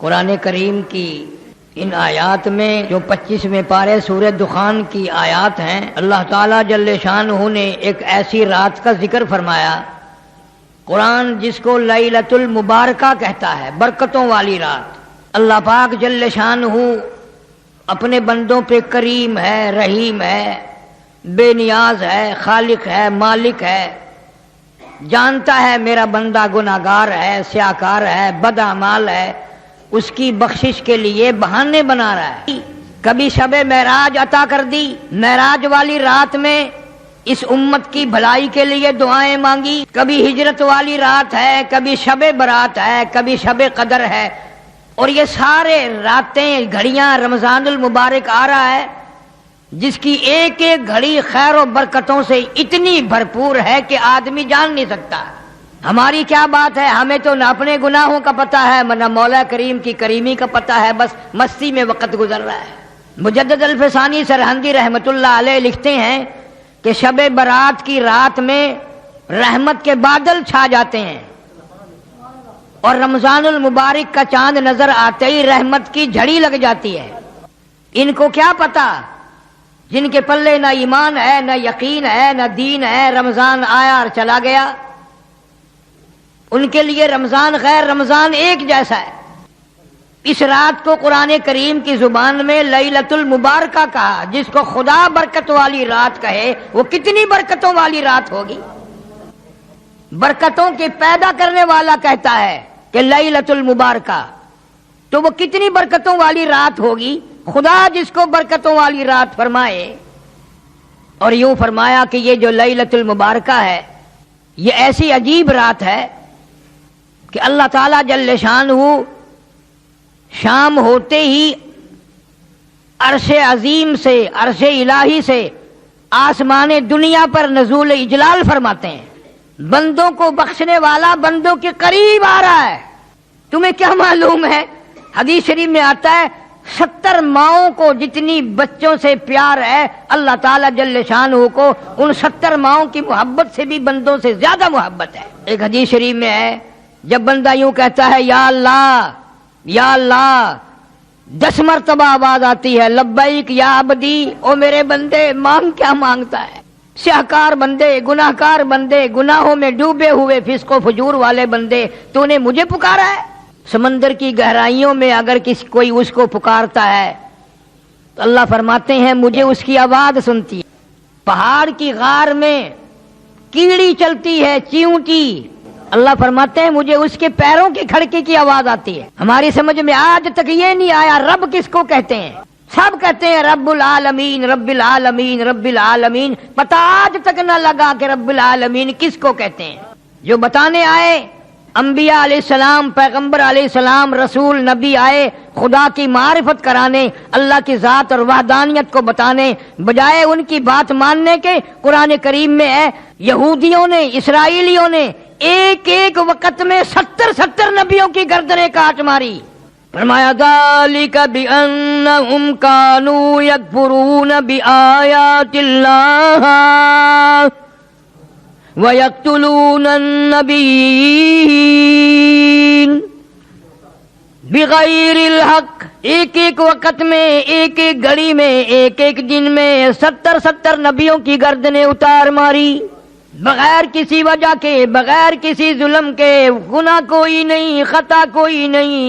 قرآن کریم کی ان آیات میں جو 25ویں پارے سورہ دخان کی آیات ہیں، اللہ تعالیٰ جل شانہ نے ایک ایسی رات کا ذکر فرمایا، قرآن جس کو لیلۃ المبارکہ کہتا ہے، برکتوں والی رات۔ اللہ پاک جل شانہ اپنے بندوں پہ کریم ہے، رحیم ہے، بے نیاز ہے، خالق ہے، مالک ہے، جانتا ہے میرا بندہ گناہگار ہے، سیاکار ہے، بد اعمال ہے، اس کی بخشش کے لیے بہانے بنا رہا ہے۔ کبھی شب معراج عطا کر دی، معراج والی رات میں اس امت کی بھلائی کے لیے دعائیں مانگی۔ کبھی ہجرت والی رات ہے، کبھی شب برات ہے، کبھی شب قدر ہے، اور یہ سارے راتیں گھڑیاں رمضان المبارک آ رہا ہے جس کی ایک ایک گھڑی خیر و برکتوں سے اتنی بھرپور ہے کہ آدمی جان نہیں سکتا۔ ہماری کیا بات ہے، ہمیں تو نہ اپنے گناہوں کا پتہ ہے نہ مولا کریم کی کریمی کا پتہ ہے، بس مستی میں وقت گزر رہا ہے۔ مجدد الفسانی سرہندی رحمت اللہ علیہ لکھتے ہیں کہ شب برات کی رات میں رحمت کے بادل چھا جاتے ہیں، اور رمضان المبارک کا چاند نظر آتے ہی رحمت کی جھڑی لگ جاتی ہے۔ ان کو کیا پتا، جن کے پلے نہ ایمان ہے، نہ یقین ہے، نہ دین ہے، رمضان آیا اور چلا گیا، ان کے لیے رمضان غیر رمضان ایک جیسا ہے۔ اس رات کو قرآن کریم کی زبان میں لیلۃ المبارکہ کہا، جس کو خدا برکت والی رات کہے وہ کتنی برکتوں والی رات ہوگی۔ برکتوں کے پیدا کرنے والا کہتا ہے کہ لیلۃ المبارکہ، تو وہ کتنی برکتوں والی رات ہوگی۔ خدا جس کو برکتوں والی رات فرمائے، اور یوں فرمایا کہ یہ جو لیلۃ المبارکہ ہے یہ ایسی عجیب رات ہے کہ اللہ تعالیٰ جل شانہ شام ہوتے ہی عرش عظیم سے، عرش الہی سے آسمان دنیا پر نزول اجلال فرماتے ہیں۔ بندوں کو بخشنے والا بندوں کے قریب آ رہا ہے۔ تمہیں کیا معلوم ہے، حدیث شریف میں آتا ہے 70 ماؤں کو جتنی بچوں سے پیار ہے، اللہ تعالیٰ جل شانہ کو ان 70 ماؤں کی محبت سے بھی بندوں سے زیادہ محبت ہے۔ ایک حدیث شریف میں ہے، جب بندہ یوں کہتا ہے یا اللہ یا اللہ، 10 مرتبہ آواز آتی ہے لبیک یا عبدی، او میرے بندے مانگ کیا مانگتا ہے۔ سیاکار بندے، گناہکار بندے، گناہوں میں ڈوبے ہوئے فسق و فجور والے بندے، تو نے مجھے پکارا ہے۔ سمندر کی گہرائیوں میں اگر کوئی اس کو پکارتا ہے تو اللہ فرماتے ہیں مجھے اس کی آواز سنتی ہے۔ پہاڑ کی غار میں کیڑی چلتی ہے چیونٹی، اللہ فرماتے ہیں مجھے اس کے پیروں کی کھڑکی کی آواز آتی ہے۔ ہماری سمجھ میں آج تک یہ نہیں آیا رب کس کو کہتے ہیں۔ سب کہتے ہیں رب العالمین رب العالمین رب العالمین، پتہ آج تک نہ لگا کہ رب العالمین کس کو کہتے ہیں۔ جو بتانے آئے، انبیاء علیہ السلام، پیغمبر علیہ السلام، رسول نبی آئے خدا کی معرفت کرانے، اللہ کی ذات اور وحدانیت کو بتانے، بجائے ان کی بات ماننے کے قرآن کریم میں ہے یہودیوں نے، اسرائیلیوں نے ایک ایک وقت میں 70 نبیوں کی گردنیں کاٹ ماری۔ فرمایا ذالک بأنہم کانوا یکفرون بآیات اللہ وَيَقْتُلُونَ النَّبِيِّينَ بِغَيْرِ الْحَقِّ۔ ایک ایک وقت میں، ایک ایک گھڑی میں، ایک ایک دن میں 70 نبیوں کی گردنیں اتار ماری، بغیر کسی وجہ کے، بغیر کسی ظلم کے، گناہ کوئی نہیں، خطا کوئی نہیں،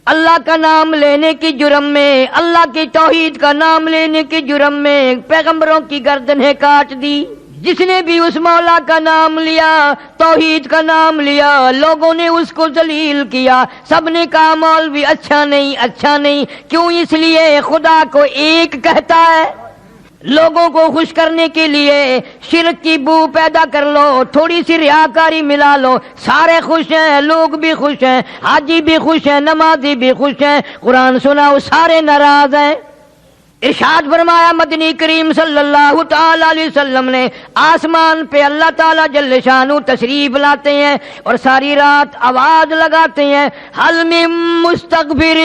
اللہ کا نام لینے کی جرم میں، اللہ کی توحید کا نام لینے کی جرم میں پیغمبروں کی گردنیں کاٹ دی۔ جس نے بھی اس مولا کا نام لیا، توحید کا نام لیا، لوگوں نے اس کو ذلیل کیا، سب نے کہا مولوی اچھا نہیں، اچھا نہیں۔ کیوں؟ اس لیے خدا کو ایک کہتا ہے، لوگوں کو خوش کرنے کے لیے شرک کی بو پیدا کر لو، تھوڑی سی ریاکاری ملا لو، سارے خوش ہیں، لوگ بھی خوش ہیں، حاجی بھی خوش ہیں، نمازی بھی خوش ہیں، قرآن سنا وہ سارے ناراض ہیں۔ ارشاد فرمایا مدنی کریم صلی اللہ تعالی علیہ وسلم نے آسمان پہ اللہ تعالی جل شانہ تشریف لاتے ہیں اور ساری رات آواز لگاتے ہیں حل من مستغفر،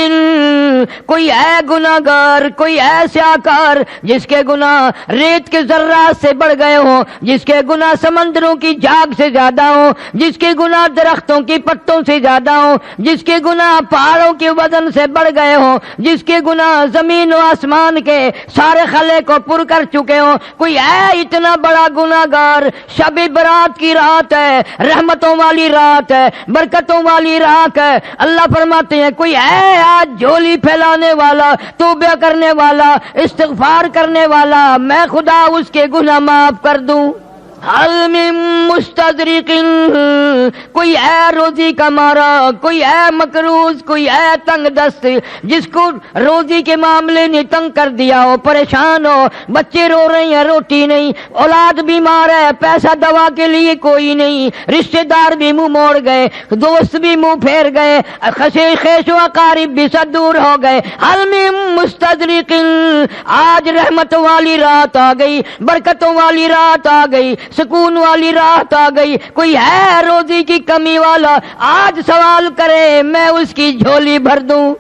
کوئی ہے گناہگار، کوئی ہے سیاکار جس کے گناہ ریت کے ذرات سے بڑھ گئے ہوں، جس کے گناہ سمندروں کی جھاگ سے زیادہ ہوں، جس کے گناہ درختوں کی پتوں سے زیادہ ہوں، جس کے گناہ پہاڑوں کے وزن سے بڑھ گئے ہوں، جس کے گناہ زمین و آسمان کے سارے خلے کو پر کر چکے ہوں، کوئی ہے اتنا بڑا گناہگار؟ شب برات کی رات ہے، رحمتوں والی رات ہے، برکتوں والی رات ہے، اللہ فرماتے ہیں کوئی ہے آج جھولی پھیلانے والا، توبہ کرنے والا، استغفار کرنے والا، میں خدا اس کے گناہ معاف کر دوں۔ حل من مستدرک، کوئی ہے روزی کا مارا، کوئی ہے مقروض، کوئی ہے تنگ دست جس کو روزی کے معاملے نے تنگ کر دیا ہو، پریشان ہو، بچے رو رہے ہیں روٹی نہیں، اولاد بیمار ہے، پیسہ دوا کے لیے کوئی نہیں، رشتہ دار بھی منہ موڑ گئے، دوست بھی منہ پھیر گئے، خیش و اقارب بھی سب دور ہو گئے۔ حل من مستدرک، آج رحمت والی رات آ گئی، برکتوں والی رات آ گئی، سکون والی رات آ گئی، کوئی ہے روزی کی کمی والا آج سوال کرے میں اس کی جھولی بھر دوں۔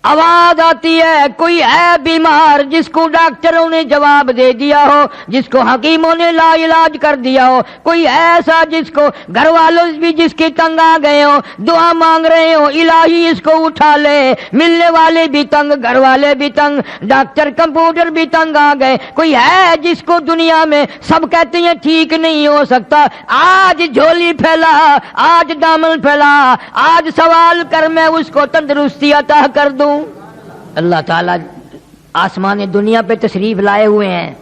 آواز آتی ہے کوئی ہے بیمار جس کو ڈاکٹروں نے جواب دے دیا ہو، جس کو حکیموں نے لا علاج کر دیا ہو، کوئی ایسا جس کو گھر والوں بھی جس کی تنگ آ گئے ہو، دعا مانگ رہے ہو الہی اس کو اٹھا لے، ملنے والے بھی تنگ، گھر والے بھی تنگ، ڈاکٹر کمپیوٹر بھی تنگ آ گئے، کوئی ہے جس کو دنیا میں سب کہتے ہیں ٹھیک نہیں ہو سکتا، آج جھولی پھیلا، آج دامن پھیلا، آج سوال کر میں اس کو تندرستی عطا کر دوں۔ اللہ تعالیٰ آسمان دنیا پہ تشریف لائے ہوئے ہیں۔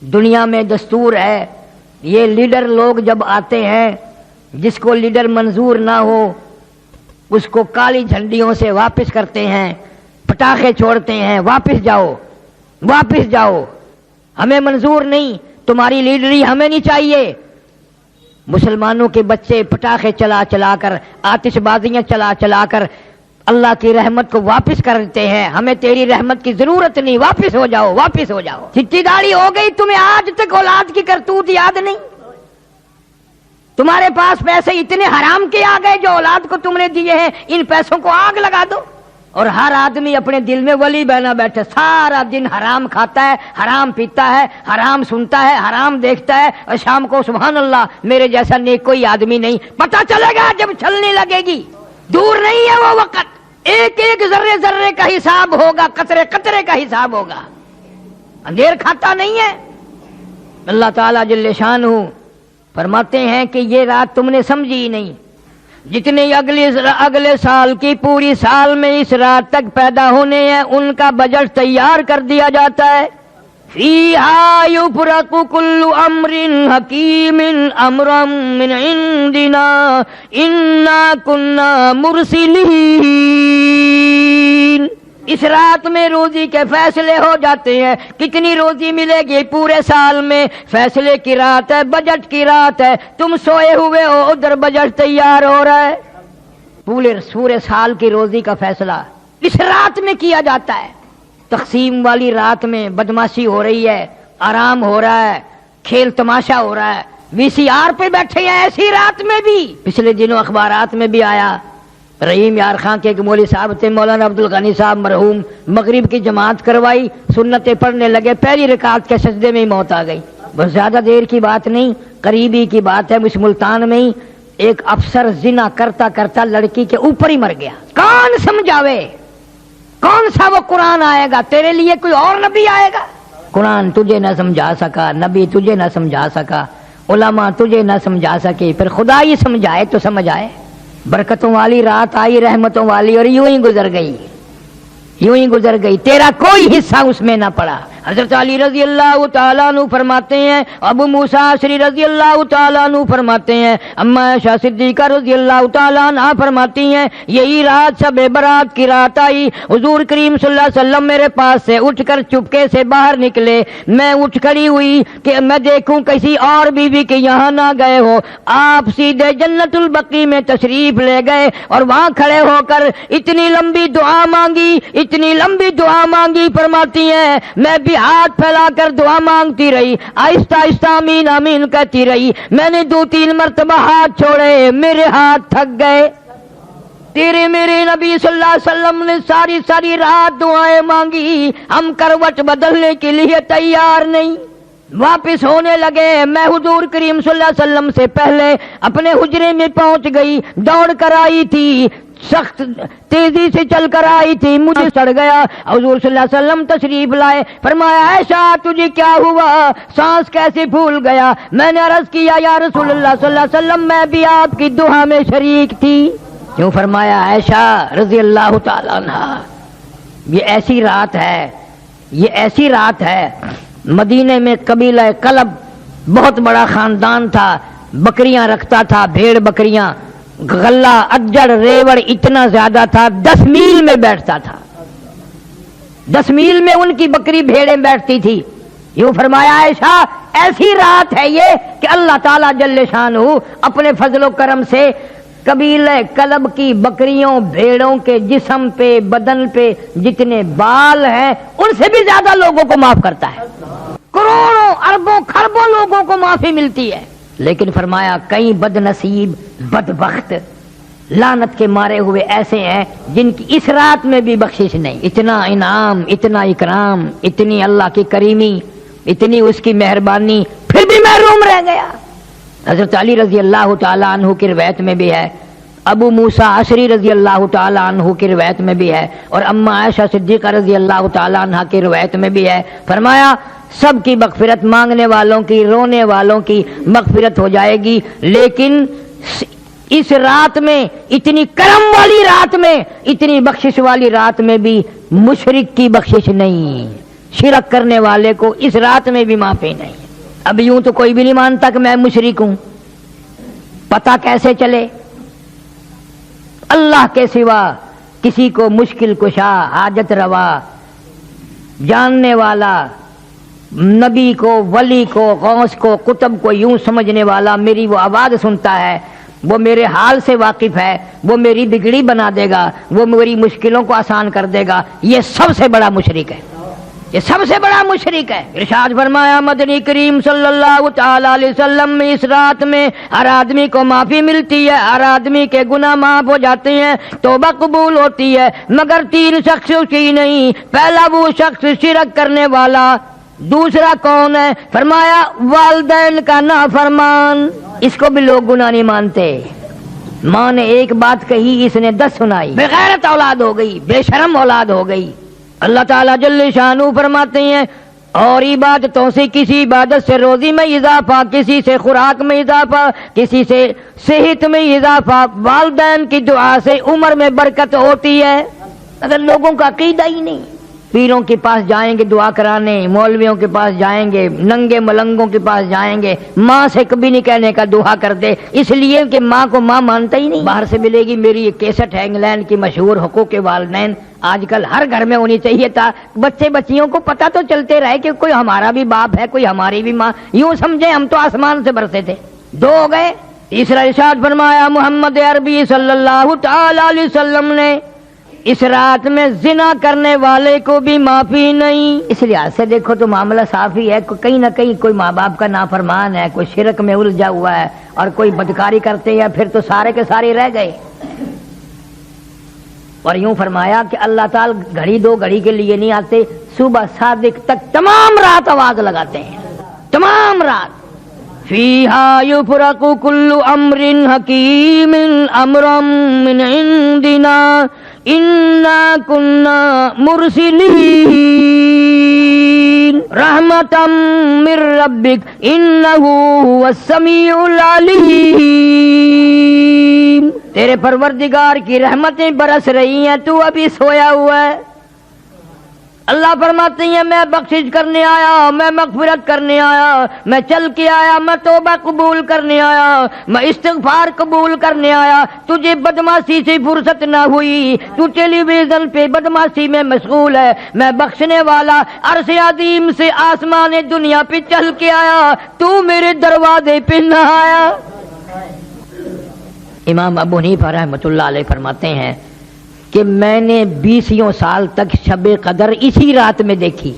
دنیا میں دستور ہے یہ لیڈر لوگ جب آتے ہیں جس کو لیڈر منظور نہ ہو اس کو کالی جھنڈیوں سے واپس کرتے ہیں، پٹاخے چھوڑتے ہیں، واپس جاؤ واپس جاؤ، ہمیں منظور نہیں، تمہاری لیڈری ہمیں نہیں چاہیے۔ مسلمانوں کے بچے پٹاخے چلا چلا کر، آتش بازیاں چلا چلا کر اللہ کی رحمت کو واپس کرتے ہیں، ہمیں تیری رحمت کی ضرورت نہیں، واپس ہو جاؤ واپس ہو جاؤ۔ چٹی داڑھی ہو گئی تمہیں آج تک اولاد کی کرتوت یاد نہیں؟ تمہارے پاس پیسے اتنے حرام کے آ گئے جو اولاد کو تم نے دیے ہیں، ان پیسوں کو آگ لگا دو۔ اور ہر آدمی اپنے دل میں ولی بنا بیٹھے، سارا دن حرام کھاتا ہے، حرام پیتا ہے، حرام سنتا ہے، حرام دیکھتا ہے، اور شام کو سبحان اللہ میرے جیسا نیک کوئی آدمی نہیں۔ پتہ چلے گا جب چلنے لگے گی، دور نہیں ہے وہ وقت، ایک ایک ذرے ذرے کا حساب ہوگا، قطرے قطرے کا حساب ہوگا، اندھیر کھاتا نہیں ہے۔ اللہ تعالیٰ جل شانہ فرماتے ہیں کہ یہ رات تم نے سمجھی ہی نہیں، جتنے اگلے سال کی پوری سال میں اس رات تک پیدا ہونے ہیں ان کا بجٹ تیار کر دیا جاتا ہے۔ فیہا یفرق کل امر حکیم امرا من عندنا انا کنا مرسلین، اس رات میں روزی کے فیصلے ہو جاتے ہیں، کتنی روزی ملے گی پورے سال میں، فیصلے کی رات ہے، بجٹ کی رات ہے، تم سوئے ہوئے ہو ادھر بجٹ تیار ہو رہا ہے، پورے سال کی روزی کا فیصلہ اس رات میں کیا جاتا ہے۔ تقسیم والی رات میں بدماشی ہو رہی ہے، آرام ہو رہا ہے، کھیل تماشا ہو رہا ہے، وی سی آر پہ بیٹھے ہیں ایسی رات میں بھی۔ پچھلے دنوں اخبارات میں بھی آیا، رحیم یار خان کے ایک مولوی صاحب تھے، مولانا عبدالغنی صاحب مرحوم، مغرب کی جماعت کروائی، سنتیں پڑھنے لگے، پہلی رکعت کے سجدے میں ہی موت آ گئی۔ بس زیادہ دیر کی بات نہیں، قریبی کی بات ہے، اس ملتان میں ہی ایک افسر زنا کرتا کرتا لڑکی کے اوپر ہی مر گیا۔ کون سمجھاوے؟ کون سا وہ قرآن آئے گا؟ تیرے لیے کوئی اور نبی آئے گا؟ قرآن تجھے نہ سمجھا سکا، نبی تجھے نہ سمجھا سکا، علماء تجھے نہ سمجھا سکے، پھر خدا ہی سمجھائے تو سمجھ آئے۔ برکتوں والی رات آئی، رحمتوں والی، اور یوں ہی گزر گئی، یوں ہی گزر گئی، تیرا کوئی حصہ اس میں نہ پڑا۔ حضرت علی رضی اللہ تعالیٰ عنہ فرماتے ہیں، ابو موسیٰ اشعری رضی اللہ تعالیٰ عنہ فرماتے ہیں، اما عائشہ صدیقہ رضی اللہ تعالیٰ عنہ فرماتی ہیں، یہی رات شب برات کی رات آئی، حضور کریم صلی اللہ علیہ وسلم میرے پاس سے اٹھ کر چپکے سے باہر نکلے، میں اٹھ کھڑی ہوئی کہ میں دیکھوں کسی اور بیوی کے یہاں نہ گئے ہو، آپ سیدھے جنت البقیع میں تشریف لے گئے اور وہاں کھڑے ہو کر اتنی لمبی دعا مانگی، اتنی لمبی دعا مانگی، فرماتی ہیں میں بھی ہاتھ پھیلا کر دعا مانگتی رہی، آہستہ آہستہ آمین آمین کہتی رہی، میں نے 2-3 مرتبہ ہاتھ چھوڑے، میرے ہاتھ تھک گئے، تیرے میرے نبی صلی اللہ علیہ وسلم نے ساری رات دعائیں مانگی، ہم کروٹ بدلنے کے لیے تیار نہیں، واپس ہونے لگے، میں حضور کریم صلی اللہ علیہ وسلم سے پہلے اپنے حجرے میں پہنچ گئی، دوڑ کر آئی تھی، سخت تیزی سے چل کر آئی تھی، مجھے سڑ گیا، حضور صلی اللہ علیہ وسلم تشریف لائے، فرمایا عائشہ تجھے کیا ہوا، سانس کیسے پھول گیا، میں نے عرض کیا یا رسول اللہ صلی اللہ علیہ وسلم میں بھی آپ کی دعا میں شریک تھی، کیوں؟ فرمایا عائشہ رضی اللہ تعالی عنہ یہ ایسی رات ہے، یہ ایسی رات ہے، مدینے میں قبیلہ کلب بہت بڑا خاندان تھا، بکریاں رکھتا تھا، بھیڑ بکریاں، غلہ اجڑ ریوڑ اتنا زیادہ تھا، 10 میل میں بیٹھتا تھا، 10 میل میں ان کی بکری بھیڑیں بیٹھتی تھی، یوں فرمایا عائشہ ایسی رات ہے یہ کہ اللہ تعالیٰ جل شانہ اپنے فضل و کرم سے قبیلہ کلب کی بکریوں بھیڑوں کے جسم پہ بدن پہ جتنے بال ہیں ان سے بھی زیادہ لوگوں کو معاف کرتا ہے، کروڑوں اربوں کھربوں لوگوں کو معافی ملتی ہے، لیکن فرمایا کئی بد نصیب بدبخت لعنت کے مارے ہوئے ایسے ہیں جن کی اس رات میں بھی بخشش نہیں، اتنا انعام، اتنا اکرام، اتنی اللہ کی کریمی، اتنی اس کی مہربانی، پھر بھی محروم رہ گیا۔ حضرت علی رضی اللہ تعالیٰ عنہ کی روایت میں بھی ہے، ابو موسیٰ اشعری رضی اللہ تعالیٰ عنہ کی روایت میں بھی ہے، اور اما عائشہ صدیقہ رضی اللہ تعالیٰ عنہ کی روایت میں بھی ہے، فرمایا سب کی مغفرت، مانگنے والوں کی، رونے والوں کی مغفرت ہو جائے گی، لیکن اس رات میں، اتنی کرم والی رات میں، اتنی بخشش والی رات میں بھی مشرک کی بخشش نہیں، شرک کرنے والے کو اس رات میں بھی معافی نہیں۔ اب یوں تو کوئی بھی نہیں مانتا کہ میں مشرک ہوں، پتہ کیسے چلے؟ اللہ کے سوا کسی کو مشکل کشا، حاجت روا، جاننے والا، نبی کو، ولی کو، غوث کو، قطب کو یوں سمجھنے والا میری وہ آواز سنتا ہے، وہ میرے حال سے واقف ہے، وہ میری بگڑی بنا دے گا، وہ میری مشکلوں کو آسان کر دے گا، یہ سب سے بڑا مشرک ہے، یہ سب سے بڑا مشرک ہے۔ ارشاد فرمایا مدنی کریم صلی اللہ تعالی علیہ وسلم میں اس رات میں ہر آدمی کو معافی ملتی ہے، ہر آدمی کے گناہ معاف ہو جاتے ہیں، توبہ قبول ہوتی ہے، مگر 3 شخص کی نہیں، پہلا وہ شخص شرک کرنے والا، دوسرا کون ہے؟ فرمایا والدین کا نافرمان، اس کو بھی لوگ گناہ نہیں مانتے، ماں نے ایک بات کہی اس نے 10 سنائی، بغیرت اولاد ہو گئی، بے شرم اولاد ہو گئی۔ اللہ تعالیٰ جل شانہ فرماتے ہیں اور عبادتوں سے کسی عبادت سے روزی میں اضافہ، کسی سے خوراک میں اضافہ، کسی سے صحت میں اضافہ، والدین کی دعا سے عمر میں برکت ہوتی ہے۔ اگر لوگوں کا عقیدہ ہی نہیں، پیروں کے پاس جائیں گے دعا کرانے، مولویوں کے پاس جائیں گے، ننگے ملنگوں کے پاس جائیں گے، ماں سے کبھی نہیں کہنے کا دعا کر دے، اس لیے کہ ماں کو ماں مانتا ہی نہیں۔ باہر سے ملے گی میری یہ کیسٹ ہے انگلینڈ کی مشہور حقوق والدین، آج کل ہر گھر میں ہونی چاہیے تھا، بچے بچیوں کو پتہ تو چلتے رہے کہ کوئی ہمارا بھی باپ ہے، کوئی ہماری بھی ماں، یوں سمجھے ہم تو آسمان سے برسے تھے۔ 2 ہو گئے، تیسرا ارشاد فرمایا محمد عربی صلی اللہ تعالی علیہ وسلم نے اس رات میں زنا کرنے والے کو بھی معافی نہیں۔ اس لحاظ سے دیکھو تو معاملہ صاف ہی ہے، کہیں نہ کہیں کوئی ماں باپ کا نافرمان ہے، کوئی شرک میں الجھا ہوا ہے اور کوئی بدکاری کرتے ہیں، پھر تو سارے کے سارے رہ گئے۔ اور یوں فرمایا کہ اللہ تعالی گھڑی 2 گھڑی کے لیے نہیں آتے، صبح صادق تک تمام رات آواز لگاتے ہیں، تمام رات۔ فیہا یفرق کل امر حکیم امرا من عندنا انا کنا مرسلین رحمتا من ربک انہ هو السمیع العلیم۔ تیرے پروردگار کی رحمتیں برس رہی ہیں، تو ابھی سویا ہوا ہے، اللہ فرماتے ہیں میں بخشش کرنے آیا، میں مغفرت کرنے آیا، میں چل کے آیا، میں توبہ قبول کرنے آیا، میں استغفار قبول کرنے آیا۔ تجھے بدمعاشی سے فرصت نہ ہوئی، تو ٹیلی ویژن پہ بدمعاشی میں مشغول ہے، میں بخشنے والا عرش عظیم سے آسمان دنیا پہ چل کے آیا، تو میرے دروازے پہ نہ آیا۔ امام ابو حنیفہ رحمۃ اللہ علیہ فرماتے ہیں کہ میں نے 20 سال تک شب قدر اسی رات میں دیکھی،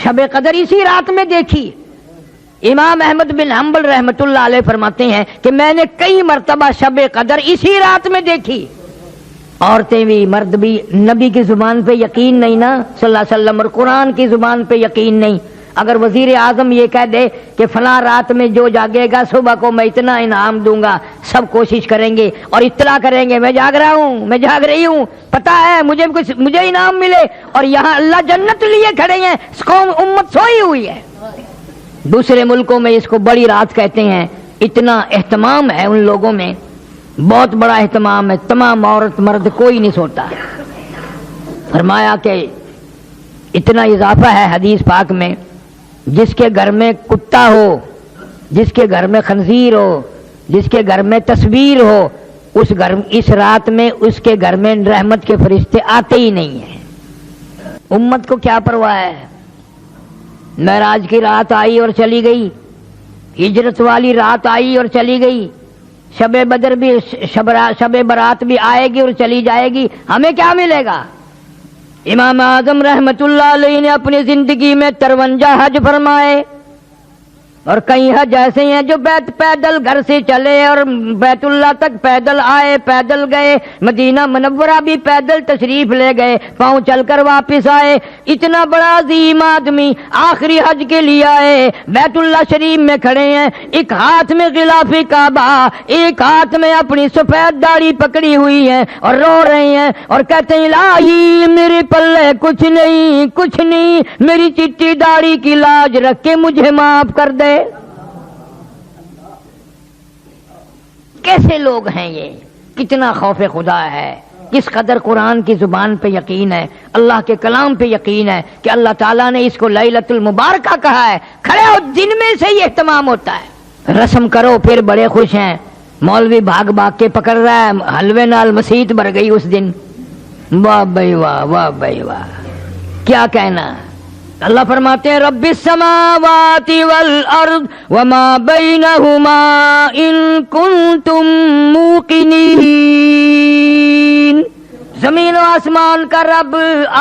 شب قدر اسی رات میں دیکھی۔ امام احمد بن حنبل رحمۃ اللہ علیہ فرماتے ہیں کہ میں نے کئی مرتبہ شب قدر اسی رات میں دیکھی۔ عورتیں بھی مرد بھی، نبی کی زبان پہ یقین نہیں نا صلی اللہ علیہ وسلم، اور قرآن کی زبان پہ یقین نہیں۔ اگر وزیر اعظم یہ کہہ دے کہ فلاں رات میں جو جاگے گا صبح کو میں اتنا انعام دوں گا، سب کوشش کریں گے اور اطلاع کریں گے میں جاگ رہا ہوں، میں جاگ رہی ہوں، پتہ ہے مجھے انعام ملے، اور یہاں اللہ جنت لیے کھڑے ہیں، قوم امت سوئی ہوئی ہے۔ دوسرے ملکوں میں اس کو بڑی رات کہتے ہیں، اتنا اہتمام ہے ان لوگوں میں، بہت بڑا اہتمام ہے، تمام عورت مرد کوئی نہیں سوتا۔ فرمایا کہ اتنا اضافہ ہے حدیث پاک میں، جس کے گھر میں کتا ہو، جس کے گھر میں خنزیر ہو، جس کے گھر میں تصویر ہو، اس رات میں اس کے گھر میں رحمت کے فرشتے آتے ہی نہیں ہیں۔ امت کو کیا پرواہ ہے؟ معراج کی رات آئی اور چلی گئی، ہجرت والی رات آئی اور چلی گئی، شب بدر بھی، شب برات بھی آئے گی اور چلی جائے گی، ہمیں کیا ملے گا؟ امام اعظم رحمت اللہ علیہ نے اپنی زندگی میں 53 حج فرمائے، اور کئی حج ایسے ہیں جو پیدل گھر سے چلے اور بیت اللہ تک پیدل آئے، پیدل گئے، مدینہ منورہ بھی پیدل تشریف لے گئے، پاؤں چل کر واپس آئے۔ اتنا بڑا عظیم آدمی آخری حج کے لیے آئے، بیت اللہ شریف میں کھڑے ہیں، ایک ہاتھ میں غلاف کعبہ، ایک ہاتھ میں اپنی سفید داڑھی پکڑی ہوئی ہے، اور رو رہے ہیں اور کہتے ہیں الہی میرے پلے کچھ نہیں، کچھ نہیں، میری چٹی داڑھی کی لاج رکھ کے مجھے معاف کر دے۔ کیسے لوگ ہیں یہ؟ کتنا خوف خدا ہے، کس قدر قرآن کی زبان پہ یقین ہے، اللہ کے کلام پہ یقین ہے کہ اللہ تعالیٰ نے اس کو لیلۃ المبارکہ کہا ہے۔ کھڑے ہو، دن میں سے ہی اہتمام ہوتا ہے، رسم کرو پھر بڑے خوش ہیں۔ مولوی بھاگ بھاگ کے پکڑ رہا ہے، حلوے نال مسیت بھر گئی اس دن، واہ بھائی واہ، واہ بھائی واہ، کیا کہنا۔ اللہ فرماتے ہیں رب السماوات والارض وما بینہما ان کنتم موقنین، زمین و آسمان کا رب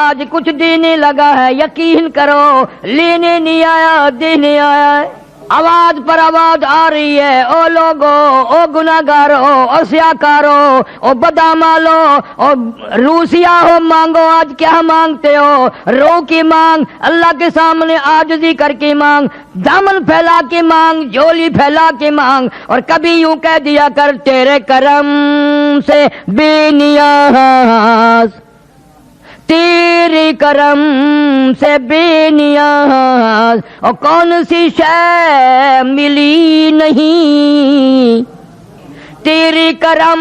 آج کچھ دینے لگا ہے، یقین کرو، لینے نہیں آیا، دینے آیا ہے۔ آواز پر آواز آ رہی ہے، او لوگو، او گناہگارو، او سیاکارو، او بدامالو، او روسیا ہو، مانگو، آج کیا مانگتے ہو؟ رو کی مانگ، اللہ کے سامنے عاجزی کر کے مانگ، دامن پھیلا کے مانگ، جھولی پھیلا کے مانگ، اور کبھی یوں کہہ دیا کر تیرے کرم سے بے نیاز، تیرے کرم سے بے نیاز، اور کون سی شے ملی نہیں، تیرے کرم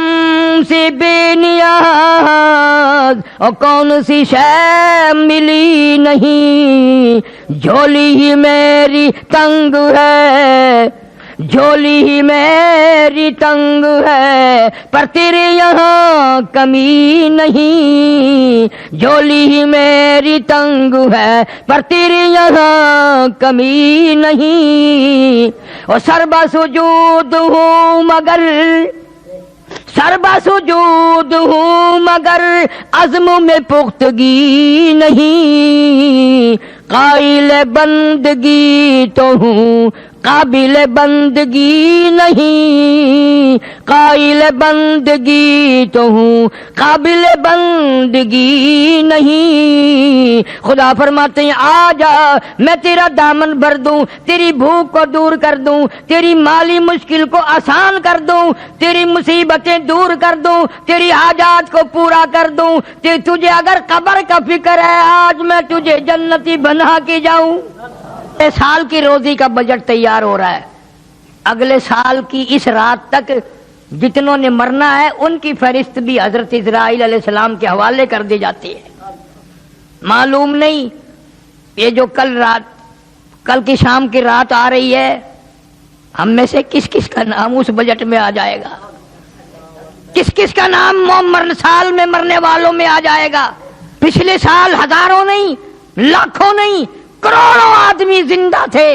سے بے نیاز، اور کون سی شے ملی نہیں، جھولی ہی میری تنگ ہے، جھولی ہی میری تنگ ہے، پر تیرے یہاں کمی نہیں، جھولی ہی میری تنگ ہے، پر تیرے یہاں کمی نہیں، اور سربا سجود ہوں مگر، سربا سجود ہوں مگر عزم میں پختگی نہیں، قائل بندگی تو ہوں قابل بندگی نہیں، قائل بندگی تو ہوں قابل بندگی نہیں۔ خدا فرماتے ہیں آ جا، میں تیرا دامن بھر دوں، تیری بھوک کو دور کر دوں، تیری مالی مشکل کو آسان کر دوں، تیری مصیبتیں دور کر دوں، تیری حاجات کو پورا کر دوں، تجھے اگر قبر کا فکر ہے آج میں تجھے جنتی بنا کے جاؤں۔ سال کی روزی کا بجٹ تیار ہو رہا ہے، اگلے سال کی اس رات تک جتنوں نے مرنا ہے ان کی فہرست بھی حضرت اسرائیل علیہ السلام کے حوالے کر دی جاتی ہے۔ معلوم نہیں یہ جو کل کی شام کی رات آ رہی ہے، ہم میں سے کس کس کا نام اس بجٹ میں آ جائے گا؟ کس کس کا نام سال میں مرنے والوں میں آ جائے گا؟ پچھلے سال ہزاروں نہیں، لاکھوں نہیں، کروڑوں آدمی زندہ تھے،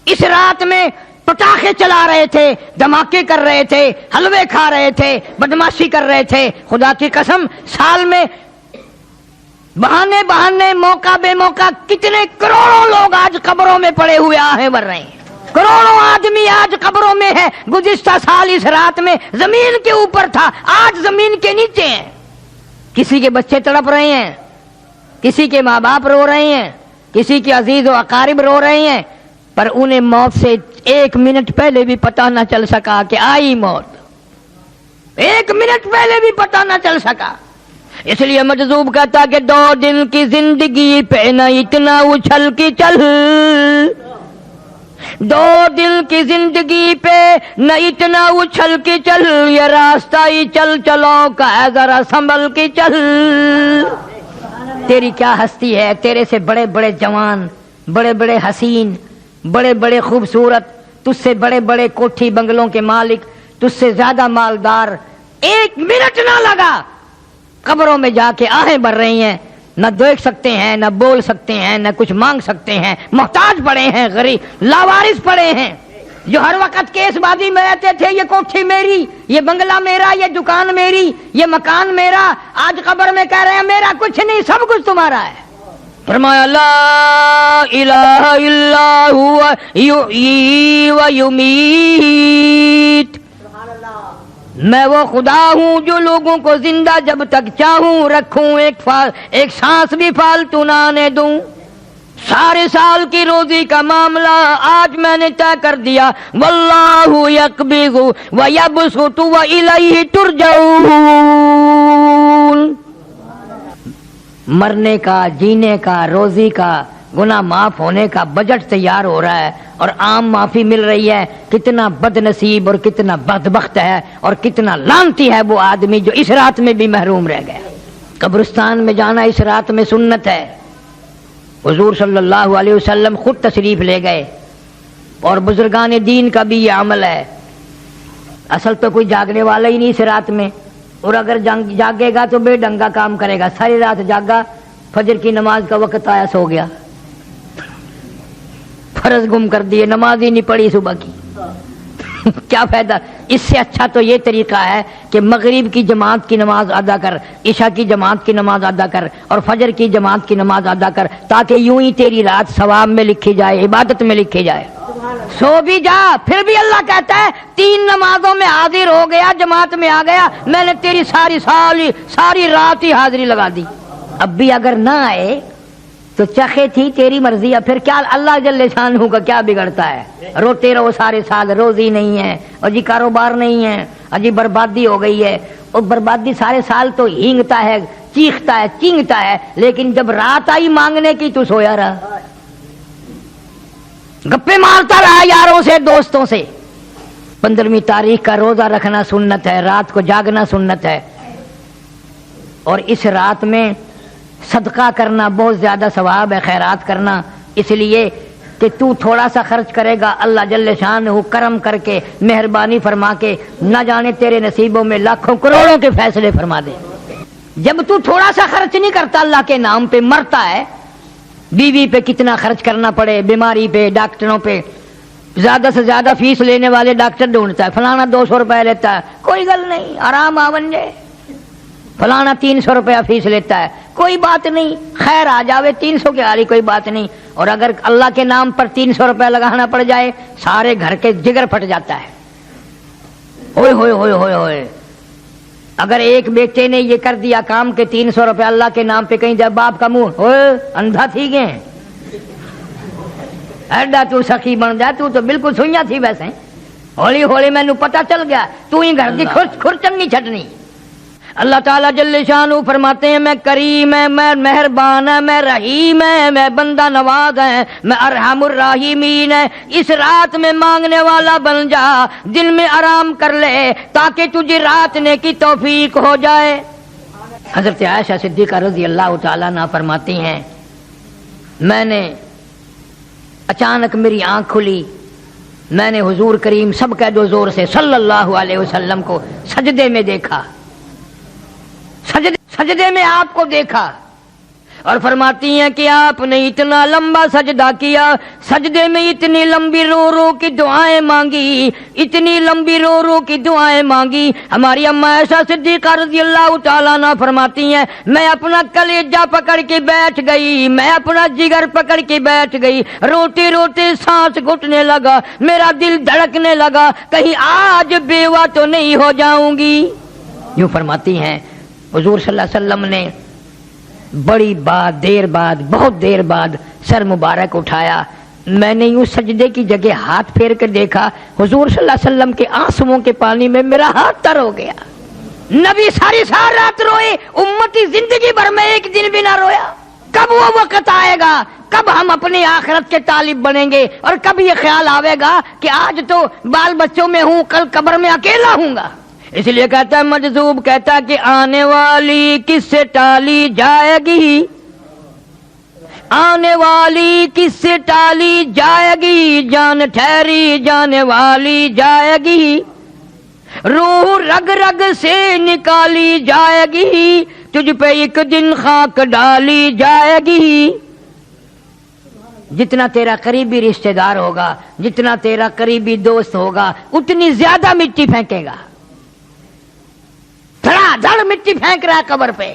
اس رات میں پٹاخے چلا رہے تھے، دھماکے کر رہے تھے، حلوے کھا رہے تھے، بدماشی کر رہے تھے۔ خدا کی قسم سال میں بہانے موقع بے موقع کتنے کروڑوں لوگ آج قبروں میں پڑے ہوئے آہیں بھر رہے ہیں، کروڑوں آدمی آج قبروں میں ہے۔ گزشتہ سال اس رات میں زمین کے اوپر تھا، آج زمین کے نیچے ہیں۔ کسی کے بچے تڑپ رہے ہیں، کسی کے ماں باپ رو رہے ہیں، کسی کے عزیز و اقارب رو رہے ہیں، پر انہیں موت سے 1 منٹ پہلے بھی پتہ نہ چل سکا کہ آئی موت، 1 منٹ پہلے بھی پتہ نہ چل سکا۔ اس لیے مجذوب کہتا کہ 2 دن کی زندگی پہ نہ اتنا اچھل کی چل، 2 دن کی زندگی پہ نہ اتنا اچھل کی چل، یہ راستہ ہی چل چلو کا ہے ذرا سنبھل کی چل۔ تیری کیا ہستی ہے، تیرے سے بڑے بڑے جوان، بڑے بڑے حسین، بڑے بڑے خوبصورت، تجھ سے بڑے بڑے کوٹھی بنگلوں کے مالک، تجھ سے زیادہ مالدار، 1 منٹ نہ لگا قبروں میں جا کے آہیں بھر رہی ہیں، نہ دیکھ سکتے ہیں، نہ بول سکتے ہیں، نہ کچھ مانگ سکتے ہیں، محتاج پڑے ہیں، غریب لاوارث پڑے ہیں، جو ہر وقت کیس بازی میں رہتے تھے، یہ کوٹھی میری، یہ بنگلہ میرا، یہ دکان میری، یہ مکان میرا، آج قبر میں کہہ رہے ہیں میرا کچھ نہیں، سب کچھ تمہارا ہے۔ فرمایا لا الہ الا ہوا یحیی و یمیت، میں وہ خدا ہوں جو لوگوں کو زندہ جب تک چاہوں رکھوں، ایک سانس بھی فالتو نہ آنے دوں۔ سارے سال کی روزی کا معاملہ آج میں نے طے کر دیا، واللہ یقبض ویبسط والیہ ترجعون۔ مرنے کا، جینے کا، روزی کا، گناہ معاف ہونے کا بجٹ تیار ہو رہا ہے اور عام معافی مل رہی ہے۔ کتنا بد نصیب اور کتنا بدبخت ہے اور کتنا لعنتی ہے وہ آدمی جو اس رات میں بھی محروم رہ گیا۔ قبرستان میں جانا اس رات میں سنت ہے۔ حضور صلی اللہ علیہ وسلم خود تشریف لے گئے اور بزرگان دین کا بھی یہ عمل ہے۔ اصل تو کوئی جاگنے والا ہی نہیں اس رات میں، اور اگر جاگے گا تو بے ڈنگا کام کرے گا۔ ساری رات جاگا، فجر کی نماز کا وقت آیا سو گیا، فرض گم کر دیے، نماز ہی نہیں پڑھی صبح کی۔ کیا فائدہ؟ اس سے اچھا تو یہ طریقہ ہے کہ مغرب کی جماعت کی نماز ادا کر، عشاء کی جماعت کی نماز ادا کر اور فجر کی جماعت کی نماز ادا کر، تاکہ یوں ہی تیری رات ثواب میں لکھی جائے، عبادت میں لکھی جائے۔ سو بھی جا، پھر بھی اللہ کہتا ہے 3 نمازوں میں حاضر ہو گیا، جماعت میں آ گیا، میں نے تیری ساری رات ہی حاضری لگا دی۔ اب بھی اگر نہ آئے تو چخے تھی تیری مرضی ہے، پھر کیا اللہ جل شانہ کا کیا بگڑتا ہے؟ روتے رہو سارے سال، روزی نہیں ہے اور جی کاروبار نہیں ہے، اجی بربادی ہو گئی ہے، اور بربادی سارے سال تو ہینگتا ہے، چیختا ہے، چینگتا ہے، لیکن جب رات آئی مانگنے کی تو سویا رہا، گپے مارتا رہا یاروں سے، دوستوں سے۔ 15ویں تاریخ کا روزہ رکھنا سنت ہے، رات کو جاگنا سنت ہے، اور اس رات میں صدقہ کرنا بہت زیادہ ثواب ہے، خیرات کرنا، اس لیے کہ تو تھوڑا سا خرچ کرے گا، اللہ جل شانہ کرم کر کے، مہربانی فرما کے، نہ جانے تیرے نصیبوں میں لاکھوں کروڑوں کے فیصلے فرما دے۔ جب تو تھوڑا سا خرچ نہیں کرتا اللہ کے نام پہ، مرتا ہے، بیوی پہ کتنا خرچ کرنا پڑے، بیماری پہ، ڈاکٹروں پہ، زیادہ سے زیادہ فیس لینے والے ڈاکٹر ڈھونڈتا ہے، فلانا 200 روپے لیتا ہے، کوئی گل نہیں، آرام آون جائے، فلانا 300 روپیہ فیس لیتا ہے، کوئی بات نہیں، خیر آ جاوے، 300 کے آلی کوئی بات نہیں۔ اور اگر اللہ کے نام پر 300 روپے لگانا پڑ جائے، سارے گھر کے جگر پھٹ جاتا ہے، ہوئے ہوئے ہوئے ہوئے ہوئے۔ اگر ایک بیٹے نے یہ کر دیا کام کہ 300 روپے اللہ کے نام پہ کہیں جائے، باپ کا منہ ہوئے اندھا تھی گئے، ایڈا تو سخی بن جائے، تو بالکل سوئیاں تھی ویسے، ہولی ہولی میں نو پتا چل گیا، تو ہی گھر کی کھرچن نہیں چھٹنی۔ اللہ تعالیٰ جل شانہ فرماتے ہیں میں کریم ہے، میں مہربان ہے، میں رحیم ہے، میں بندہ نواز ہے، میں ارحم الراحمین ہے۔ اس رات میں مانگنے والا بن جا، دل میں آرام کر لے تاکہ تجھے رات نے کی توفیق ہو جائے۔ حضرت عائشہ صدیقہ رضی اللہ تعالیٰ عنہا فرماتی ہیں میں نے اچانک میری آنکھ کھلی، میں نے حضور کریم سب قید و زور سے صلی اللہ علیہ وسلم کو سجدے میں دیکھا، سجدے میں آپ کو دیکھا، اور فرماتی ہیں کہ آپ نے اتنا لمبا سجدہ کیا، سجدے میں اتنی لمبی رو رو کی دعائیں مانگی، اتنی لمبی رو رو کی دعائیں مانگی۔ ہماری اماں عائشہ صدیقہ رضی اللہ تعالیٰ عنہ فرماتی ہیں میں اپنا کلیجہ پکڑ کے بیٹھ گئی، میں اپنا جگر پکڑ کے بیٹھ گئی، روتے روتے سانس گھٹنے لگا، میرا دل دھڑکنے لگا، کہیں آج بیوہ تو نہیں ہو جاؤں گی۔ یوں فرماتی ہیں حضور صلی اللہ علیہ وسلم نے بڑی دیر بعد بہت دیر بعد سر مبارک اٹھایا، میں نے یوں سجدے کی جگہ ہاتھ پھیر کر دیکھا، حضور صلی اللہ علیہ وسلم کے آنسوؤں کے پانی میں میرا ہاتھ تر ہو گیا۔ نبی ساری رات روئے، امتی زندگی بھر میں ایک دن بھی نہ رویا۔ کب وہ وقت آئے گا، کب ہم اپنی آخرت کے طالب بنیں گے، اور کب یہ خیال آئے گا کہ آج تو بال بچوں میں ہوں، کل قبر میں اکیلا ہوں گا۔ اس لیے کہتا ہے مجذوب، کہتا ہے کہ آنے والی کس سے ٹالی جائے گی، آنے والی کس سے ٹالی جائے گی، جان ٹھہری جانے والی جائے گی، روح رگ رگ سے نکالی جائے گی، تجھ پہ ایک دن خاک ڈالی جائے گی۔ جتنا تیرا قریبی رشتہ دار ہوگا، جتنا تیرا قریبی دوست ہوگا، اتنی زیادہ مٹی پھینکے گا۔ دھڑا دھڑ مٹی پھینک رہا ہے قبر پہ۔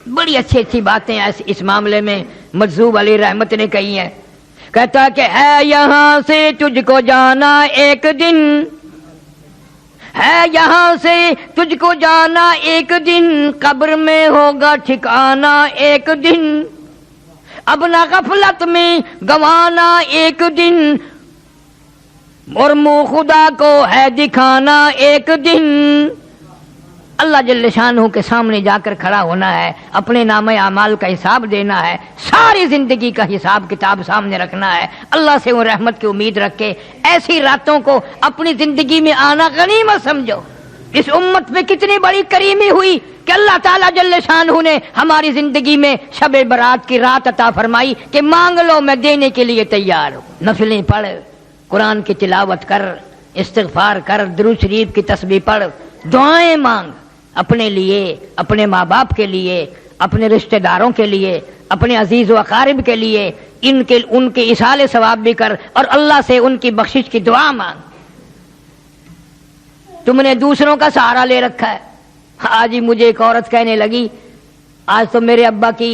بڑی اچھی اچھی باتیں اس معاملے میں مجذوب علی رحمت نے کہی ہیں۔ کہتا کہ ہے یہاں سے تجھ کو جانا ایک دن، ہے یہاں سے تجھ کو جانا ایک دن، قبر میں ہوگا ٹھکانا ایک دن، اب نہ غفلت میں گوانا ایک دن، اور منہ خدا کو ہے دکھانا ایک دن۔ اللہ جل شانہ کے سامنے جا کر کھڑا ہونا ہے، اپنے نام اعمال کا حساب دینا ہے، ساری زندگی کا حساب کتاب سامنے رکھنا ہے، اللہ سے وہ رحمت کی امید رکھ کے ایسی راتوں کو اپنی زندگی میں آنا غنیمت سمجھو۔ اس امت میں کتنی بڑی کریمی ہوئی کہ اللہ تعالیٰ جل شانہ نے ہماری زندگی میں شب برات کی رات عطا فرمائی کہ مانگ لو میں دینے کے لیے تیار ہوں۔ نفلیں پڑھ، قرآن کی تلاوت کر، استغفار کر، درود شریف کی تسبیح پڑھ، دعائیں مانگ، اپنے لیے، اپنے ماں باپ کے لیے، اپنے رشتہ داروں کے لیے، اپنے عزیز و اقارب کے لیے، ان کے ایصال ثواب بھی کر، اور اللہ سے ان کی بخشش کی دعا مانگ۔ تم نے دوسروں کا سہارا لے رکھا ہے۔ آج ہی مجھے ایک عورت کہنے لگی آج تو میرے ابا کی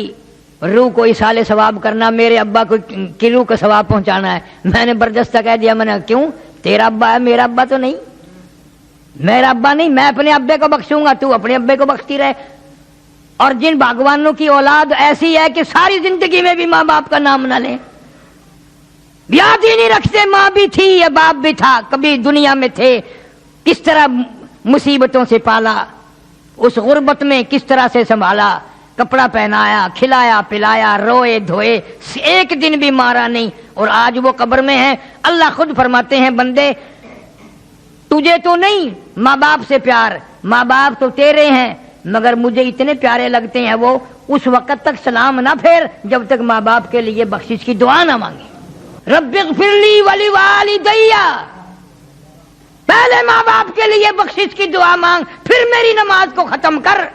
روح کو ایصال ثواب کرنا، میرے ابا کو کی روح کا ثواب پہنچانا ہے۔ میں نے بردستہ کہہ دیا، میں نے کیوں، تیرا ابا ہے میرا ابا تو نہیں، میرا ابا نہیں، میں اپنے ابے کو بخشوں گا، تو اپنے ابے کو بخشتی رہے۔ اور جن باغوانوں کی اولاد ایسی ہے کہ ساری زندگی میں بھی ماں باپ کا نام نہ لیں، یاد ہی نہیں رکھتے ماں بھی تھی یا باپ بھی تھا، کبھی دنیا میں تھے، کس طرح مصیبتوں سے پالا، اس غربت میں کس طرح سے سنبھالا، کپڑا پہنایا، کھلایا پلایا، روئے دھوئے، ایک دن بھی مارا نہیں، اور آج وہ قبر میں ہیں۔ اللہ خود فرماتے ہیں بندے تجھے تو نہیں ماں باپ سے پیار، ماں باپ تو تیرے ہیں، مگر مجھے اتنے پیارے لگتے ہیں وہ اس وقت تک سلام نہ پھیر جب تک ماں باپ کے لیے بخشش کی دعا نہ مانگے۔ رب اغفر لی ولوالدی، پہلے ماں باپ کے لیے بخشش کی دعا مانگ، پھر میری نماز کو ختم کر۔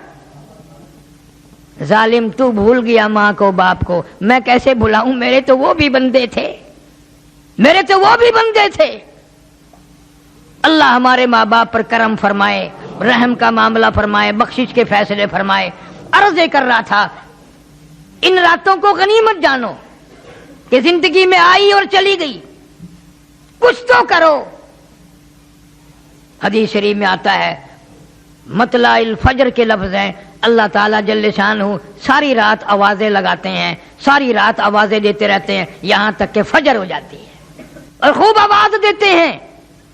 ظالم تو بھول گیا ماں کو باپ کو، میں کیسے بھلاؤں، میرے تو وہ بھی بندے تھے، میرے تو وہ بھی بندے تھے۔ اللہ ہمارے ماں باپ پر کرم فرمائے، رحم کا معاملہ فرمائے، بخشش کے فیصلے فرمائے۔ عرض کر رہا تھا ان راتوں کو غنیمت جانو کہ زندگی میں آئی اور چلی گئی، کچھ تو کرو۔ حدیث شریف میں آتا ہے مطلع الفجر کے لفظ ہیں، اللہ تعالیٰ جل شانہ ساری رات آوازیں لگاتے ہیں، ساری رات آوازیں دیتے رہتے ہیں یہاں تک کہ فجر ہو جاتی ہے، اور خوب آواز دیتے ہیں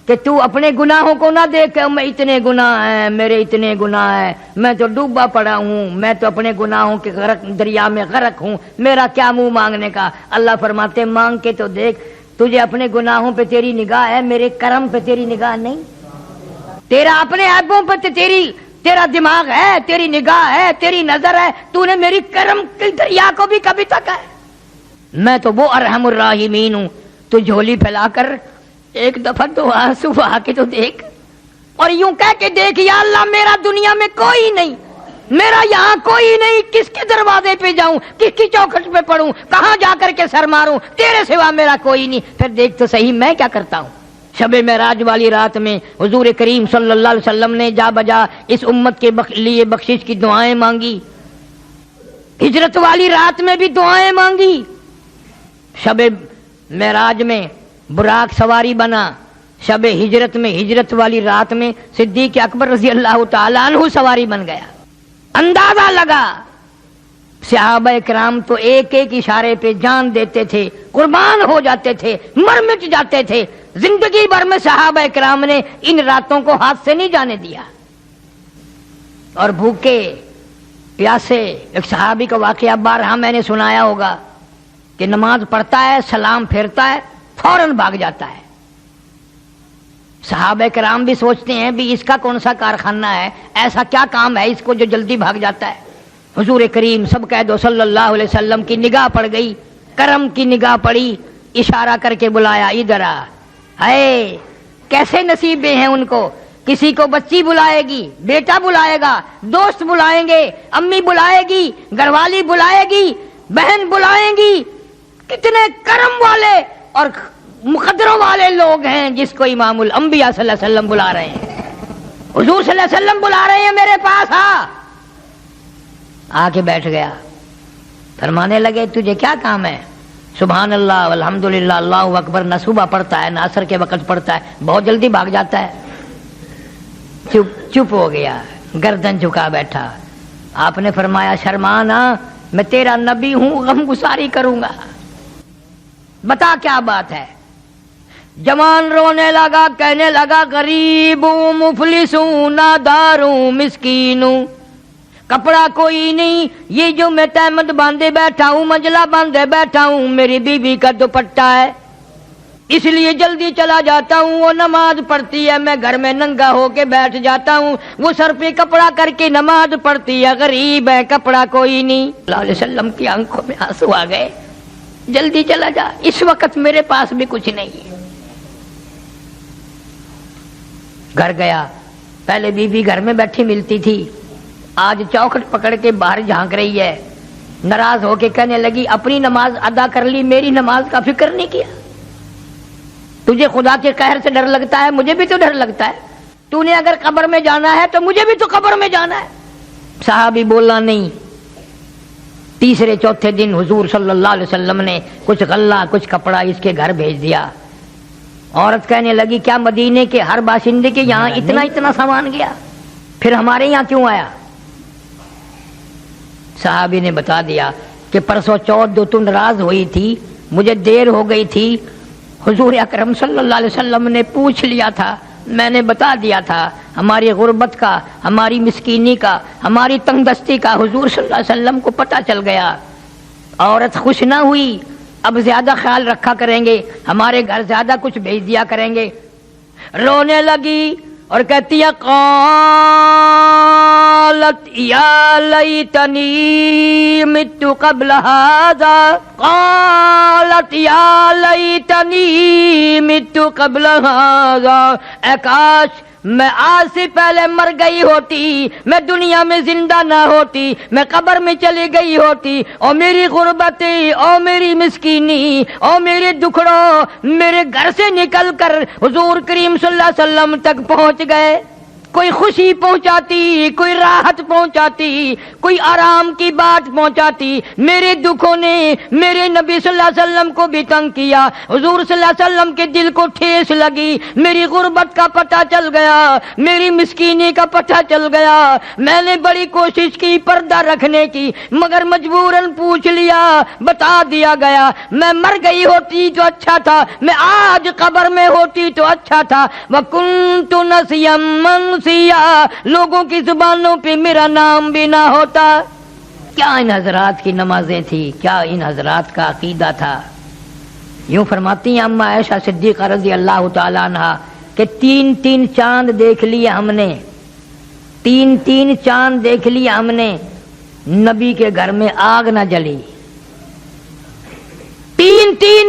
کہ تو اپنے گناہوں کو نہ دیکھ، میں اتنے گناہ ہیں، میرے اتنے گناہ ہیں، میں تو ڈوبا پڑا ہوں، میں تو اپنے گناہوں کے دریا میں غرق ہوں، میرا کیا منہ مانگنے کا۔ اللہ فرماتے مانگ کے تو دیکھ، تجھے اپنے گناہوں پہ تیری نگاہ ہے، میرے کرم پہ تیری نگاہ نہیں، تیرا اپنے عیبوں پہ تیرا دماغ ہے، تیری نگاہ ہے، تیری نظر ہے، تو نے میری کرم کے دریا کو بھی کبھی تک ہے۔ میں تو وہ ارحم الراحمین ہوں. تو جھولی پھیلا کر ایک دفعہ تو آنسو بہا کے تو دیکھ, اور یوں کہہ کے دیکھ, یا اللہ میرا دنیا میں کوئی نہیں, میرا یہاں کوئی نہیں, کس کے دروازے پہ جاؤں, کس کی چوکھٹ پہ پڑھوں, کہاں جا کر کے سر ماروں, تیرے سوا میرا کوئی نہیں. پھر دیکھ تو صحیح میں کیا کرتا ہوں. شب معراج والی رات میں حضور کریم صلی اللہ علیہ وسلم نے جا بجا اس امت کے لیے بخشش کی دعائیں مانگی. ہجرت والی رات میں بھی دعائیں مانگی. شب معراج میں براق سواری بنا, شب ہجرت میں ہجرت والی رات میں صدیق اکبر رضی اللہ تعالیٰ عنہ سواری بن گیا. اندازہ لگا صحابہ کرام تو ایک ایک اشارے پہ جان دیتے تھے, قربان ہو جاتے تھے, مر مٹ جاتے تھے. زندگی بھر میں صحابہ کرام نے ان راتوں کو ہاتھ سے نہیں جانے دیا. اور بھوکے پیاسے, ایک صحابی کا واقعہ بارہا میں نے سنایا ہوگا کہ نماز پڑھتا ہے, سلام پھیرتا ہے, فوراً بھاگ جاتا ہے. صحابہ کرام بھی سوچتے ہیں بھی اس کا کون سا کارخانہ ہے, ایسا کیا کام ہے اس کو جو جلدی بھاگ جاتا ہے. حضور کریم سب کہہ دو صلی اللہ علیہ وسلم کی نگاہ پڑ گئی, کرم کی نگاہ پڑی, اشارہ کر کے بلایا, ادھر آ. ہے کیسے نصیبے ہیں ان کو, کسی کو بچی بلائے گی, بیٹا بلائے گا, دوست بلائیں گے, امی بلائے گی, گھر والی بلائے گی, بہن بلائیں گی. کتنے کرم والے اور مقدروں والے لوگ ہیں جس کو امام الانبیاء صلی اللہ علیہ وسلم بلا رہے ہیں. حضور صلی اللہ علیہ وسلم بلا رہے ہیں میرے پاس, آ کے بیٹھ گیا. فرمانے لگے تجھے کیا کام ہے؟ سبحان اللہ والحمدللہ اللہ اکبر نہ صبح پڑھتا ہے نہ عصر کے وقت پڑھتا ہے, بہت جلدی بھاگ جاتا ہے. چپ ہو گیا, گردن جھکا بیٹھا. آپ نے فرمایا شرمانا, میں تیرا نبی ہوں, غم گساری کروں گا, بتا کیا بات ہے. جوان رونے لگا, کہنے لگا غریب ہوں, مفلس ہوں, نادار ہوں, مسکین ہوں, کپڑا کوئی نہیں, یہ جو میں تہمت باندھے بیٹھا ہوں, منجلا باندھے بیٹھا ہوں, میری بیوی کا دوپٹہ ہے, اس لیے جلدی چلا جاتا ہوں. وہ نماز پڑھتی ہے, میں گھر میں ننگا ہو کے بیٹھ جاتا ہوں, وہ سر پہ کپڑا کر کے نماز پڑھتی ہے, غریب ہے, کپڑا کوئی نہیں. صلی اللہ علیہ وسلم کی آنکھوں میں آنسو آ گئے. جلدی چلا جا, اس وقت میرے پاس بھی کچھ نہیں ہے. گھر گیا, پہلے بیوی گھر میں بیٹھی ملتی تھی, آج چوکھٹ پکڑ کے باہر جھانک رہی ہے. ناراض ہو کے کہنے لگی اپنی نماز ادا کر لی, میری نماز کا فکر نہیں کیا. تجھے خدا کے قہر سے ڈر لگتا ہے, مجھے بھی تو ڈر لگتا ہے. تو نے اگر قبر میں جانا ہے تو مجھے بھی تو قبر میں جانا ہے. صحابی بولنا نہیں. تیسرے چوتھے دن حضور صلی اللہ علیہ وسلم نے کچھ غلہ کچھ کپڑا اس کے گھر بھیج دیا. عورت کہنے لگی کیا مدینے کے ہر باشندے کے یہاں اتنا اتنا سامان گیا, پھر ہمارے یہاں کیوں آیا؟ صحابی نے بتا دیا کہ پرسوں چوتھ جو تم ناراض ہوئی تھی, مجھے دیر ہو گئی تھی, حضور اکرم صلی اللہ علیہ وسلم نے پوچھ لیا تھا, میں نے بتا دیا تھا ہماری غربت کا, ہماری مسکینی کا, ہماری تنگ دستی کا حضور صلی اللہ علیہ وسلم کو پتہ چل گیا. عورت خوش نہ ہوئی, اب زیادہ خیال رکھا کریں گے, ہمارے گھر زیادہ کچھ بھیج دیا کریں گے. رونے لگی اور کہتی ہے قالت یا لیتنی مت قبل ھذا, قالت یا لیتنی مت قبل ھذا, اے کاش میں آج سے پہلے مر گئی ہوتی, میں دنیا میں زندہ نہ ہوتی, میں قبر میں چلی گئی ہوتی. او میری غربتی, او میری مسکینی, او میرے دکھڑوں, میرے گھر سے نکل کر حضور کریم صلی اللہ علیہ وسلم تک پہنچ گئے. کوئی خوشی پہنچاتی, کوئی راحت پہنچاتی, کوئی آرام کی بات پہنچاتی. میرے دکھوں نے میرے نبی صلی اللہ علیہ وسلم کو بھی تنگ کیا. حضور صلی اللہ علیہ وسلم کے دل کو ٹھیس لگی, میری غربت کا پتہ چل گیا, میری مسکینی کا پتہ چل گیا. میں نے بڑی کوشش کی پردہ رکھنے کی, مگر مجبوراً پوچھ لیا, بتا دیا گیا. میں مر گئی ہوتی تو اچھا تھا, میں آج قبر میں ہوتی تو اچھا تھا. وَكُنْتُ نَسْيًا مَنْسِيًّا, لوگوں کی زبانوں پہ میرا نام بھی نہ ہوتا. کیا ان حضرات کی نمازیں تھی, کیا ان حضرات کا عقیدہ تھا. یوں فرماتی ہیں اما عائشہ صدیقہ رضی اللہ تعالی عنہا کہ 3 چاند دیکھ لیے ہم نے, 3 چاند دیکھ لیے ہم نے, نبی کے گھر میں آگ نہ جلی. 3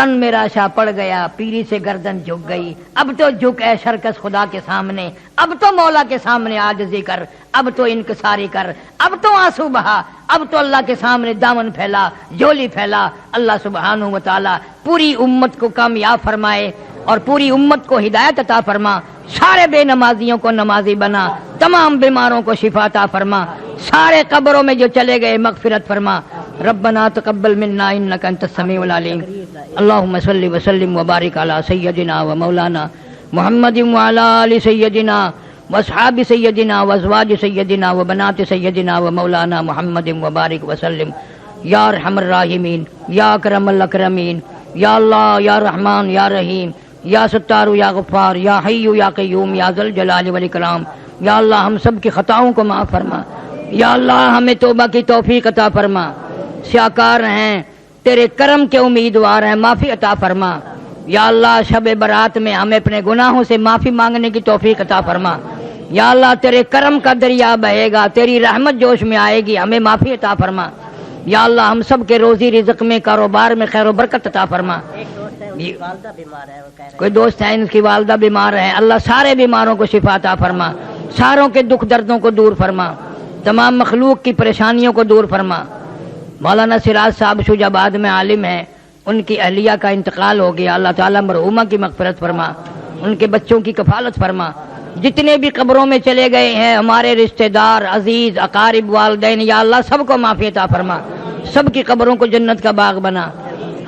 تن میرا شاہ پڑ گیا، پیری سے گردن جھک گئی، اب تو جھک اے شرکس خدا کے سامنے، اب تو مولا کے سامنے عاجزی کر، اب تو انکساری کر، اب تو آنسو بہا، اب تو اللہ کے سامنے دامن پھیلا، جولی پھیلا۔ اللہ سبحانہ و تعالی پوری امت کو کامیاب فرمائے اور پوری امت کو ہدایت عطا فرما، سارے بے نمازیوں کو نمازی بنا، تمام بیماروں کو شفا عطا فرما، سارے قبروں میں جو چلے گئے مغفرت فرما۔ ربنا تقبل منا انك انت السميع العليم اللهم صل وسلم وبارك على سيدنا ومولانا محمد وعلى ال سيدنا واصحاب سيدنا وازواج سيدنا وبنات سيدنا ومولانا محمد وبارك وسلم یا ارحم الراحمین، یا اکرم الاکرمین، یا اللہ یا رحمان یا رحیم، یا ستار یا غفار، یا حی یا قیوم، یا ذل جلال والاکرام۔ یا اللہ ہم سب کی خطاؤں کو معاف فرما، یا اللہ ہمیں توبہ کی توفیق عطا فرما، سیاکار ہیں تیرے کرم کے امیدوار ہیں، معافی عطا فرما۔ یا اللہ شب برات میں ہمیں اپنے گناہوں سے معافی مانگنے کی توفیق عطا فرما۔ یا اللہ تیرے کرم کا دریا بہے گا، تیری رحمت جوش میں آئے گی، ہمیں معافی عطا فرما۔ یا اللہ ہم سب کے روزی رزق میں، کاروبار میں خیر و برکت عطا فرما۔ کوئی دوست ہے ان کی والدہ بیمار ہے، اللہ سارے بیماروں کو شفا عطا فرما، ساروں کے دکھ دردوں کو دور فرما، تمام مخلوق کی پریشانیوں کو دور فرما۔ مولانا سراج صاحب شوج آباد میں عالم ہیں، ان کی اہلیہ کا انتقال ہو گیا، اللہ تعالیٰ مرحومہ کی مغفرت فرما، ان کے بچوں کی کفالت فرما۔ جتنے بھی قبروں میں چلے گئے ہیں ہمارے رشتہ دار، عزیز، اقارب، والدین، یا اللہ سب کو معافی عطا فرما، سب کی قبروں کو جنت کا باغ بنا،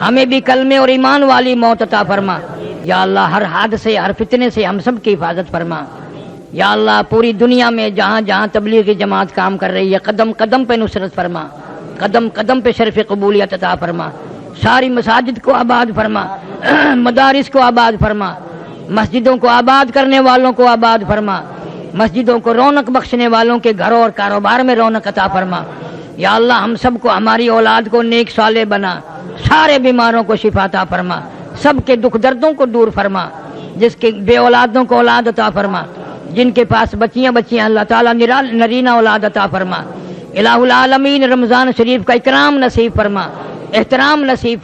ہمیں بھی کلمے اور ایمان والی موت عطا فرما۔ یا اللہ ہر حادثے، ہر فتنے سے ہم سب کی حفاظت فرما۔ یا اللہ پوری دنیا میں جہاں جہاں تبلیغی جماعت کام کر رہی ہے، قدم قدم پہ نصرت فرما، قدم قدم پہ شرف قبولیت عطا فرما، ساری مساجد کو آباد فرما، مدارس کو آباد فرما، مسجدوں کو آباد کرنے والوں کو آباد فرما، مسجدوں کو رونق بخشنے والوں کے گھروں اور کاروبار میں رونق عطا فرما۔ یا اللہ ہم سب کو، ہماری اولاد کو نیک صالح بنا، سارے بیماروں کو شفا عطا فرما، سب کے دکھ دردوں کو دور فرما، جس کے بے اولادوں کو اولاد عطا فرما، جن کے پاس بچیاں اللہ تعالیٰ نرینہ اولاد عطا فرما۔ الہ العالمین رمضان شریف کا اکرام نصیب فرما، احترام نصیب